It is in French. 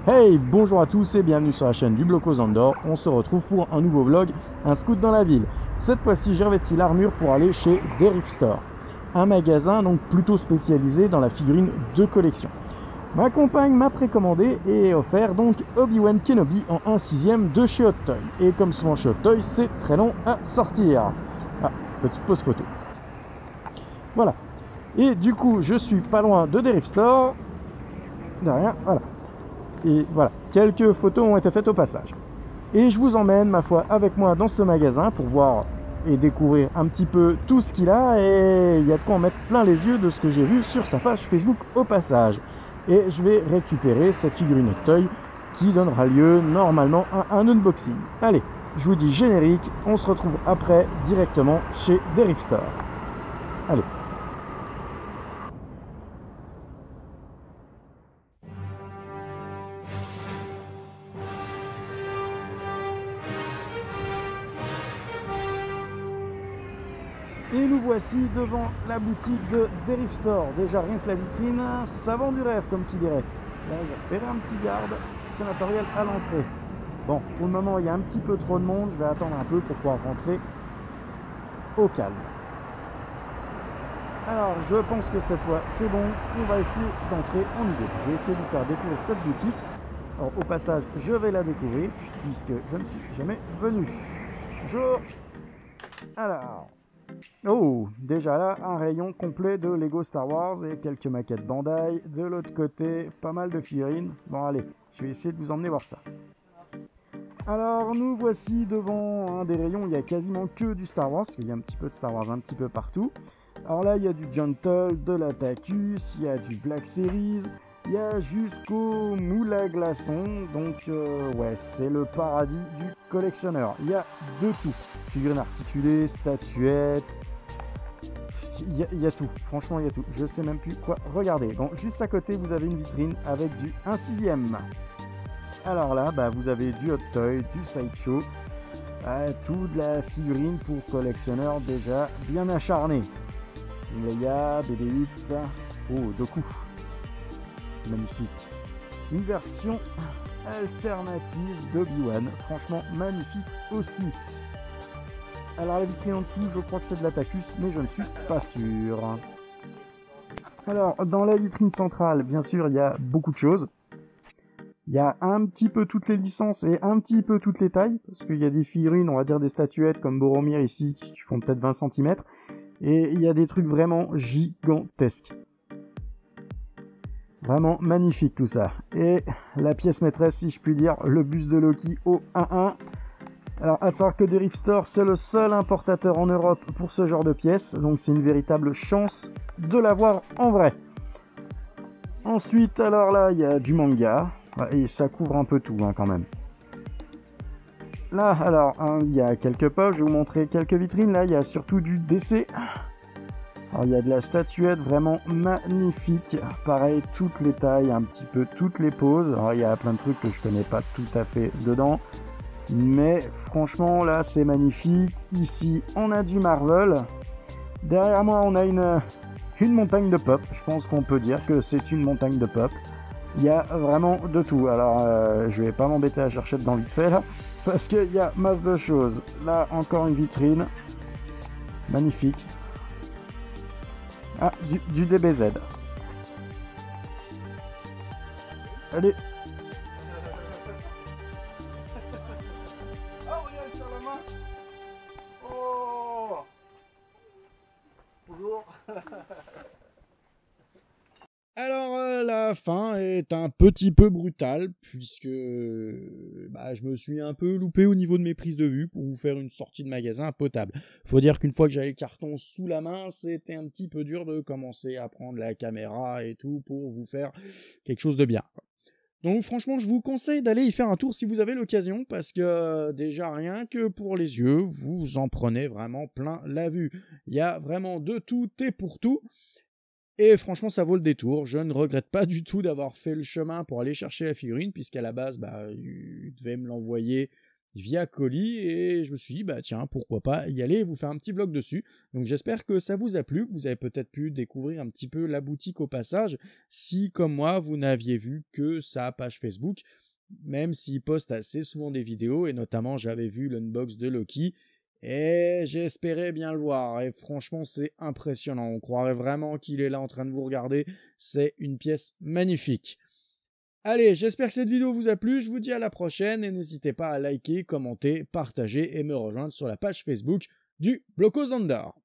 Hey, bonjour à tous et bienvenue sur la chaîne du Blocos Andor. On se retrouve pour un nouveau vlog, un scout dans la ville. Cette fois-ci, j'ai revêti l'armure pour aller chez Deriv Store, un magasin donc plutôt spécialisé dans la figurine de collection. Ma compagne m'a précommandé et offert donc Obi-Wan Kenobi en 1/6 de chez Hot Toy. Et comme souvent chez Hot Toy, c'est très long à sortir. Ah, petite pause photo. Voilà. Et du coup, je suis pas loin de Deriv Store. De rien, voilà. Et voilà, quelques photos ont été faites au passage. Et je vous emmène, ma foi, avec moi dans ce magasin pour voir et découvrir un petit peu tout ce qu'il a. Et il y a de quoi en mettre plein les yeux de ce que j'ai vu sur sa page Facebook au passage. Et je vais récupérer cette figurine Hot Toy qui donnera lieu normalement à un unboxing. Allez, je vous dis générique, on se retrouve après directement chez Deriv Store. Allez. Et nous voici devant la boutique de Deriv Store. Déjà rien que la vitrine, ça vend du rêve comme qui dirait. Là je vais faire un petit garde sénatorial à l'entrée. Bon, pour le moment il y a un petit peu trop de monde, je vais attendre un peu pour pouvoir rentrer au calme. Alors je pense que cette fois c'est bon, on va essayer d'entrer en idée. Je vais essayer de vous faire découvrir cette boutique. Alors au passage je vais la découvrir puisque je ne suis jamais venu. Bonjour. Alors... Oh, déjà là, un rayon complet de Lego Star Wars et quelques maquettes Bandai. De l'autre côté, pas mal de figurines. Bon, allez, je vais essayer de vous emmener voir ça. Alors, nous voici devant un des rayons. Il y a quasiment que du Star Wars, parce qu'il y a un petit peu de Star Wars un petit peu partout. Alors là, il y a du Gentle, de l'Atacus, il y a du Black Series, il y a jusqu'au moule à glaçons. Donc, ouais, c'est le paradis du collectionneur. Il y a de tout. Figurines articulées, statuettes. Il y a tout. Franchement, il y a tout. Je sais même plus quoi regarder. Bon, juste à côté, vous avez une vitrine avec du 1/6. Alors là, bah, vous avez du Hot Toy, du Sideshow. Tout de la figurine pour collectionneurs déjà bien acharnés. Leia, BB-8. Oh, Doku. Magnifique. Une version alternative d'Obi-Wan. Franchement, magnifique aussi. Alors la vitrine en dessous, je crois que c'est de l'Atacus, mais je ne suis pas sûr. Alors, dans la vitrine centrale, bien sûr, il y a beaucoup de choses. Il y a un petit peu toutes les licences et un petit peu toutes les tailles, parce qu'il y a des figurines, on va dire des statuettes comme Boromir ici, qui font peut-être 20 cm, et il y a des trucs vraiment gigantesques. Vraiment magnifique tout ça. Et la pièce maîtresse, si je puis dire, le buste de Loki au 1-1. Alors, à savoir que Deriv Store, c'est le seul importateur en Europe pour ce genre de pièces, donc c'est une véritable chance de l'avoir en vrai. Ensuite, alors là, il y a du manga, et ça couvre un peu tout hein, quand même. Là, alors, il y a quelques poches, je vais vous montrer quelques vitrines, là, il y a surtout du DC. Alors, il y a de la statuette vraiment magnifique, pareil, toutes les tailles, un petit peu toutes les poses. Alors, il y a plein de trucs que je connais pas tout à fait dedans. Mais franchement, là, c'est magnifique. Ici, on a du Marvel. Derrière moi, on a une montagne de pop. Je pense qu'on peut dire que c'est une montagne de pop. Il y a vraiment de tout. Alors, je vais pas m'embêter à chercher dedans vite fait, là. Parce qu'il y a masse de choses. Là, encore une vitrine. Magnifique. Ah, du DBZ. Allez. Oh, regarde sur la main. Oh. Bonjour. Alors la fin est un petit peu brutale puisque je me suis un peu loupé au niveau de mes prises de vue pour vous faire une sortie de magasin potable. Faut dire qu'une fois que j'avais le carton sous la main, c'était un petit peu dur de commencer à prendre la caméra et tout pour vous faire quelque chose de bien. Donc franchement, je vous conseille d'aller y faire un tour si vous avez l'occasion parce que déjà rien que pour les yeux, vous en prenez vraiment plein la vue. Il y a vraiment de tout et pour tout. Et franchement, ça vaut le détour. Je ne regrette pas du tout d'avoir fait le chemin pour aller chercher la figurine, puisqu'à la base, il devait me l'envoyer via colis et je me suis dit, bah tiens, pourquoi pas y aller et vous faire un petit vlog dessus. Donc j'espère que ça vous a plu, que vous avez peut-être pu découvrir un petit peu la boutique au passage, si comme moi, vous n'aviez vu que sa page Facebook, même s'il poste assez souvent des vidéos, et notamment j'avais vu l'unbox de Loki, et j'espérais bien le voir, et franchement c'est impressionnant, on croirait vraiment qu'il est là en train de vous regarder, c'est une pièce magnifique. Allez, j'espère que cette vidéo vous a plu, je vous dis à la prochaine et n'hésitez pas à liker, commenter, partager et me rejoindre sur la page Facebook du Blocos d'Andorre.